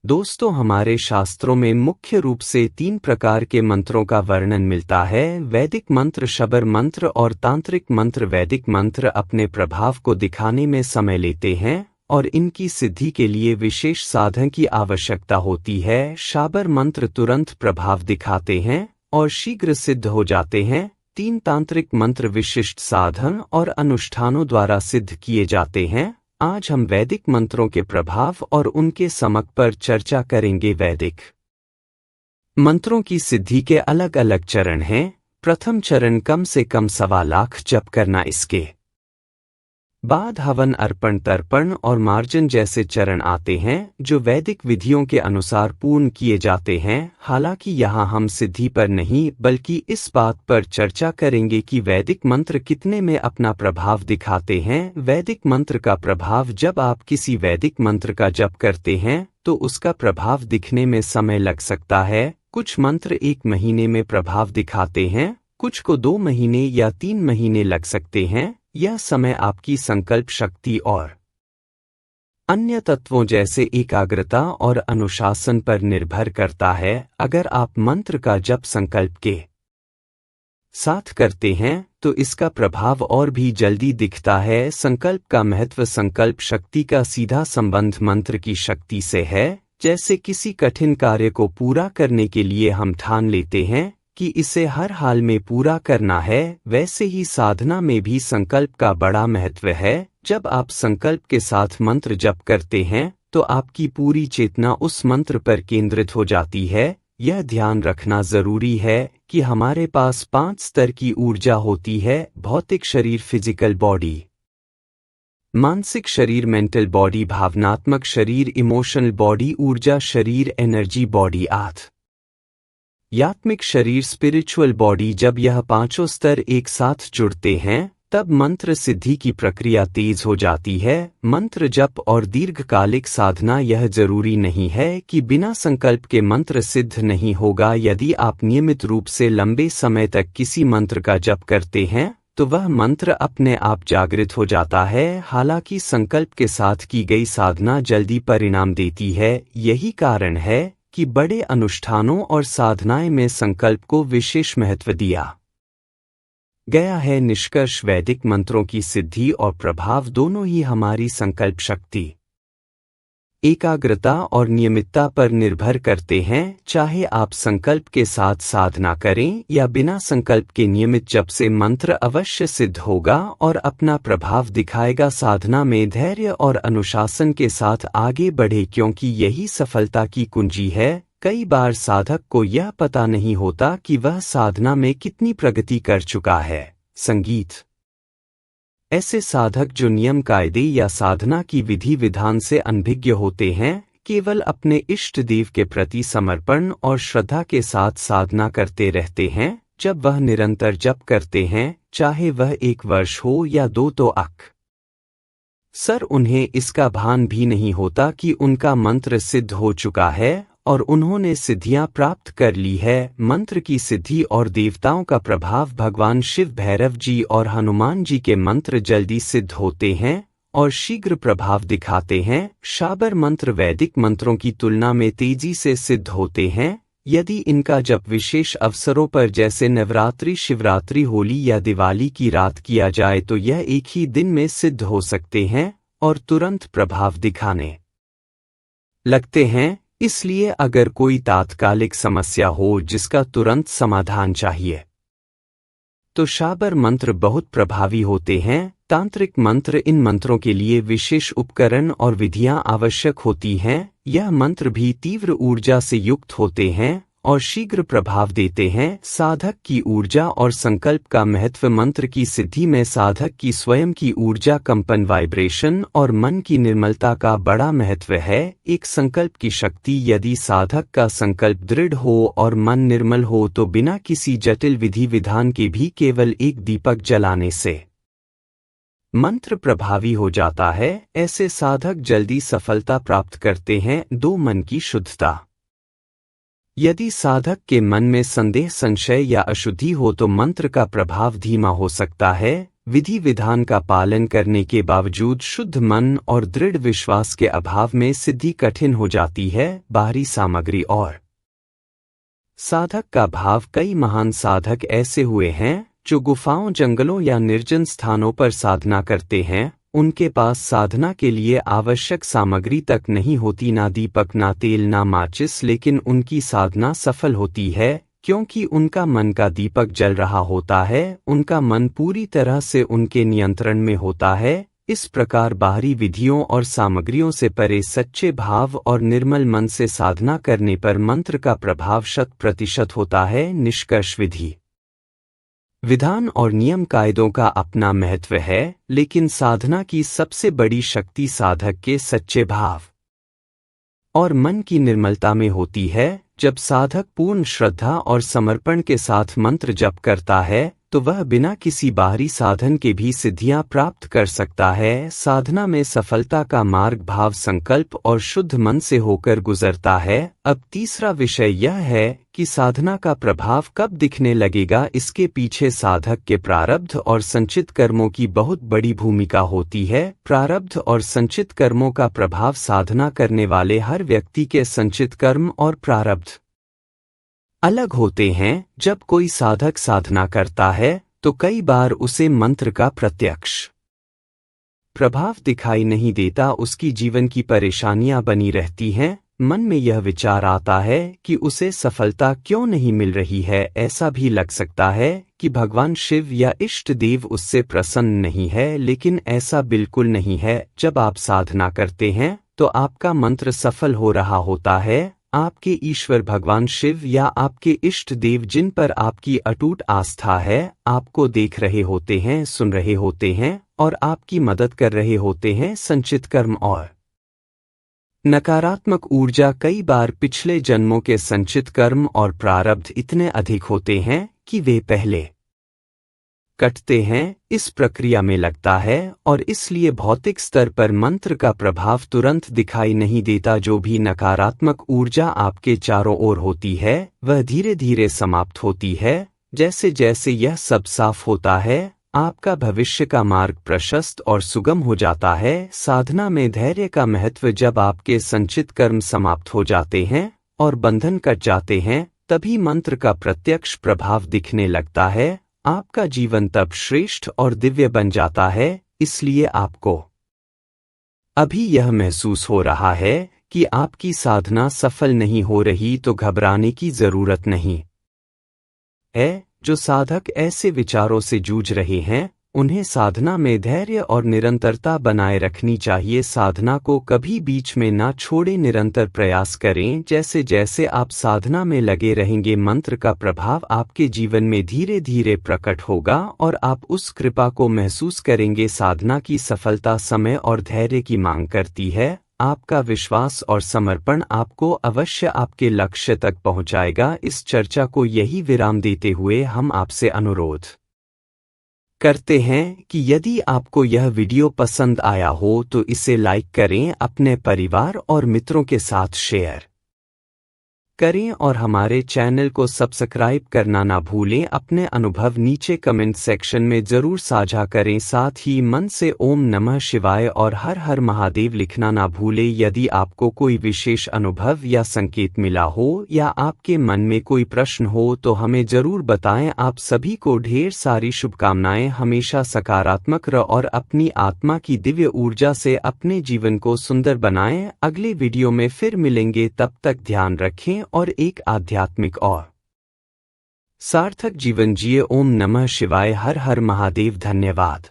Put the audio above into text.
दोस्तों, हमारे शास्त्रों में मुख्य रूप से 3 प्रकार के मंत्रों का वर्णन मिलता है: वैदिक मंत्र, शबर मंत्र और तांत्रिक मंत्र। वैदिक मंत्र अपने प्रभाव को दिखाने में समय लेते हैं और इनकी सिद्धि के लिए विशेष साधन की आवश्यकता होती है। शाबर मंत्र तुरंत प्रभाव दिखाते हैं और शीघ्र सिद्ध हो जाते हैं। 3 तांत्रिक मंत्र विशिष्ट साधन और अनुष्ठानों द्वारा सिद्ध किए जाते हैं। आज हम वैदिक मंत्रों के प्रभाव और उनके समक पर चर्चा करेंगे। वैदिक मंत्रों की सिद्धि के अलग अलग चरण हैं। प्रथम चरण कम से कम 1.25 लाख जप करना। इसके बाद हवन, अर्पण, तर्पण और मार्जन जैसे चरण आते हैं जो वैदिक विधियों के अनुसार पूर्ण किए जाते हैं। हालांकि यहाँ हम सिद्धि पर नहीं बल्कि इस बात पर चर्चा करेंगे कि वैदिक मंत्र कितने में अपना प्रभाव दिखाते हैं। वैदिक मंत्र का प्रभाव: जब आप किसी वैदिक मंत्र का जप करते हैं तो उसका प्रभाव दिखने में समय लग सकता है। कुछ मंत्र 1 महीने में प्रभाव दिखाते हैं, कुछ को 2 महीने या 3 महीने लग सकते हैं। यह समय आपकी संकल्प शक्ति और अन्य तत्वों जैसे एकाग्रता और अनुशासन पर निर्भर करता है। अगर आप मंत्र का जप संकल्प के साथ करते हैं तो इसका प्रभाव और भी जल्दी दिखता है। संकल्प का महत्व: संकल्प शक्ति का सीधा संबंध मंत्र की शक्ति से है। जैसे किसी कठिन कार्य को पूरा करने के लिए हम ठान लेते हैं कि इसे हर हाल में पूरा करना है, वैसे ही साधना में भी संकल्प का बड़ा महत्व है। जब आप संकल्प के साथ मंत्र जप करते हैं तो आपकी पूरी चेतना उस मंत्र पर केंद्रित हो जाती है। यह ध्यान रखना जरूरी है कि हमारे पास 5 स्तर की ऊर्जा होती है: भौतिक शरीर फिजिकल बॉडी, मानसिक शरीर मेंटल बॉडी, भावनात्मक शरीर इमोशनल बॉडी, ऊर्जा शरीर एनर्जी बॉडी, आत्मिक शरीर स्पिरिचुअल बॉडी। जब यह 5 स्तर एक साथ जुड़ते हैं तब मंत्र सिद्धि की प्रक्रिया तेज हो जाती है। मंत्र जप और दीर्घकालिक साधना: यह जरूरी नहीं है कि बिना संकल्प के मंत्र सिद्ध नहीं होगा। यदि आप नियमित रूप से लंबे समय तक किसी मंत्र का जप करते हैं तो वह मंत्र अपने आप जागृत हो जाता है। हालांकि संकल्प के साथ की गई साधना जल्दी परिणाम देती है। यही कारण है कि बड़े अनुष्ठानों और साधनाएं में संकल्प को विशेष महत्व दिया गया है। निष्कर्ष: वैदिक मंत्रों की सिद्धि और प्रभाव दोनों ही हमारी संकल्प शक्ति, एकाग्रता और नियमितता पर निर्भर करते हैं। चाहे आप संकल्प के साथ साधना करें या बिना संकल्प के नियमित जप से मंत्र अवश्य सिद्ध होगा और अपना प्रभाव दिखाएगा। साधना में धैर्य और अनुशासन के साथ आगे बढ़े, क्योंकि यही सफलता की कुंजी है। कई बार साधक को यह पता नहीं होता कि वह साधना में कितनी प्रगति कर चुका है। संगीत: ऐसे साधक जो नियम कायदे या साधना की विधि विधान से अनभिज्ञ होते हैं, केवल अपने इष्ट देव के प्रति समर्पण और श्रद्धा के साथ साधना करते रहते हैं। जब वह निरंतर जप करते हैं, चाहे वह 1 वर्ष हो या 2, तो अक्सर उन्हें इसका भान भी नहीं होता कि उनका मंत्र सिद्ध हो चुका है और उन्होंने सिद्धियां प्राप्त कर ली है। मंत्र की सिद्धि और देवताओं का प्रभाव: भगवान शिव, भैरव जी और हनुमान जी के मंत्र जल्दी सिद्ध होते हैं और शीघ्र प्रभाव दिखाते हैं। शाबर मंत्र वैदिक मंत्रों की तुलना में तेजी से सिद्ध होते हैं। यदि इनका जप विशेष अवसरों पर जैसे नवरात्रि, शिवरात्रि, होली या दिवाली की रात किया जाए तो यह एक ही दिन में सिद्ध हो सकते हैं और तुरंत प्रभाव दिखाने लगते हैं। इसलिए अगर कोई तात्कालिक समस्या हो जिसका तुरंत समाधान चाहिए तो शाबर मंत्र बहुत प्रभावी होते हैं। तांत्रिक मंत्र: इन मंत्रों के लिए विशेष उपकरण और विधियां आवश्यक होती हैं। यह मंत्र भी तीव्र ऊर्जा से युक्त होते हैं और शीघ्र प्रभाव देते हैं। साधक की ऊर्जा और संकल्प का महत्व: मंत्र की सिद्धि में साधक की स्वयं की ऊर्जा, कंपन, वाइब्रेशन और मन की निर्मलता का बड़ा महत्व है। एक संकल्प की शक्ति: यदि साधक का संकल्प दृढ़ हो और मन निर्मल हो तो बिना किसी जटिल विधि विधान के भी केवल एक दीपक जलाने से मंत्र प्रभावी हो जाता है। ऐसे साधक जल्दी सफलता प्राप्त करते हैं। 2 मन की शुद्धता: यदि साधक के मन में संदेह, संशय या अशुद्धि हो तो मंत्र का प्रभाव धीमा हो सकता है। विधि विधान का पालन करने के बावजूद शुद्ध मन और दृढ़ विश्वास के अभाव में सिद्धि कठिन हो जाती है। बाहरी सामग्री और साधक का भाव। कई महान साधक ऐसे हुए हैं जो गुफाओं, जंगलों या निर्जन स्थानों पर साधना करते हैं। उनके पास साधना के लिए आवश्यक सामग्री तक नहीं होती, ना दीपक, ना तेल, ना माचिस, लेकिन उनकी साधना सफल होती है क्योंकि उनका मन का दीपक जल रहा होता है। उनका मन पूरी तरह से उनके नियंत्रण में होता है। इस प्रकार बाहरी विधियों और सामग्रियों से परे सच्चे भाव और निर्मल मन से साधना करने पर मंत्र का प्रभाव 100% होता है। निष्कर्ष: विधि विधान और नियम कायदों का अपना महत्व है, लेकिन साधना की सबसे बड़ी शक्ति साधक के सच्चे भाव और मन की निर्मलता में होती है। जब साधक पूर्ण श्रद्धा और समर्पण के साथ मंत्र जप करता है तो वह बिना किसी बाहरी साधन के भी सिद्धियां प्राप्त कर सकता है। साधना में सफलता का मार्ग भाव, संकल्प और शुद्ध मन से होकर गुजरता है। अब तीसरा विषय यह है कि साधना का प्रभाव कब दिखने लगेगा। इसके पीछे साधक के प्रारब्ध और संचित कर्मों की बहुत बड़ी भूमिका होती है। प्रारब्ध और संचित कर्मों का प्रभाव साधना करने वाले हर व्यक्ति के संचित कर्म और प्रारब्ध अलग होते हैं। जब कोई साधक साधना करता है तो कई बार उसे मंत्र का प्रत्यक्ष प्रभाव दिखाई नहीं देता। उसकी जीवन की परेशानियां बनी रहती हैं। मन में यह विचार आता है कि उसे सफलता क्यों नहीं मिल रही है। ऐसा भी लग सकता है कि भगवान शिव या इष्ट देव उससे प्रसन्न नहीं है, लेकिन ऐसा बिल्कुल नहीं है। जब आप साधना करते हैं तो आपका मंत्र सफल हो रहा होता है। आपके ईश्वर भगवान शिव या आपके इष्ट देव, जिन पर आपकी अटूट आस्था है, आपको देख रहे होते हैं, सुन रहे होते हैं और आपकी मदद कर रहे होते हैं। संचित कर्म और नकारात्मक ऊर्जा कई बार पिछले जन्मों के संचित कर्म और प्रारब्ध इतने अधिक होते हैं कि वे पहले कटते हैं। इस प्रक्रिया में लगता है और इसलिए भौतिक स्तर पर मंत्र का प्रभाव तुरंत दिखाई नहीं देता। जो भी नकारात्मक ऊर्जा आपके चारों ओर होती है वह धीरे धीरे समाप्त होती है। जैसे जैसे यह सब साफ होता है आपका भविष्य का मार्ग प्रशस्त और सुगम हो जाता है। साधना में धैर्य का महत्व। जब आपके संचित कर्म समाप्त हो जाते हैं और बंधन कट जाते हैं तभी मंत्र का प्रत्यक्ष प्रभाव दिखने लगता है। आपका जीवन तब श्रेष्ठ और दिव्य बन जाता है। इसलिए आपको अभी यह महसूस हो रहा है कि आपकी साधना सफल नहीं हो रही तो घबराने की जरूरत नहीं है। जो साधक ऐसे विचारों से जूझ रहे हैं उन्हें साधना में धैर्य और निरंतरता बनाए रखनी चाहिए। साधना को कभी बीच में ना छोड़ें, निरंतर प्रयास करें। जैसे जैसे आप साधना में लगे रहेंगे मंत्र का प्रभाव आपके जीवन में धीरे धीरे प्रकट होगा और आप उस कृपा को महसूस करेंगे। साधना की सफलता समय और धैर्य की मांग करती है। आपका विश्वास और समर्पण आपको अवश्य आपके लक्ष्य तक पहुंचाएगा। इस चर्चा को यही विराम देते हुए हम आपसे अनुरोध करते हैं कि यदि आपको यह वीडियो पसंद आया हो तो इसे लाइक करें, अपने परिवार और मित्रों के साथ शेयर करें और हमारे चैनल को सब्सक्राइब करना ना भूलें। अपने अनुभव नीचे कमेंट सेक्शन में जरूर साझा करें। साथ ही मन से ओम नमः शिवाय और हर हर महादेव लिखना ना भूलें। यदि आपको कोई विशेष अनुभव या संकेत मिला हो या आपके मन में कोई प्रश्न हो तो हमें जरूर बताएं। आप सभी को ढेर सारी शुभकामनाएं। हमेशा सकारात्मक रहें और अपनी आत्मा की दिव्य ऊर्जा से अपने जीवन को सुंदर बनाएं। अगले वीडियो में फिर मिलेंगे, तब तक ध्यान रखें और एक आध्यात्मिक और सार्थक जीवन जिए। ओम नमः शिवाय, हर हर महादेव। धन्यवाद।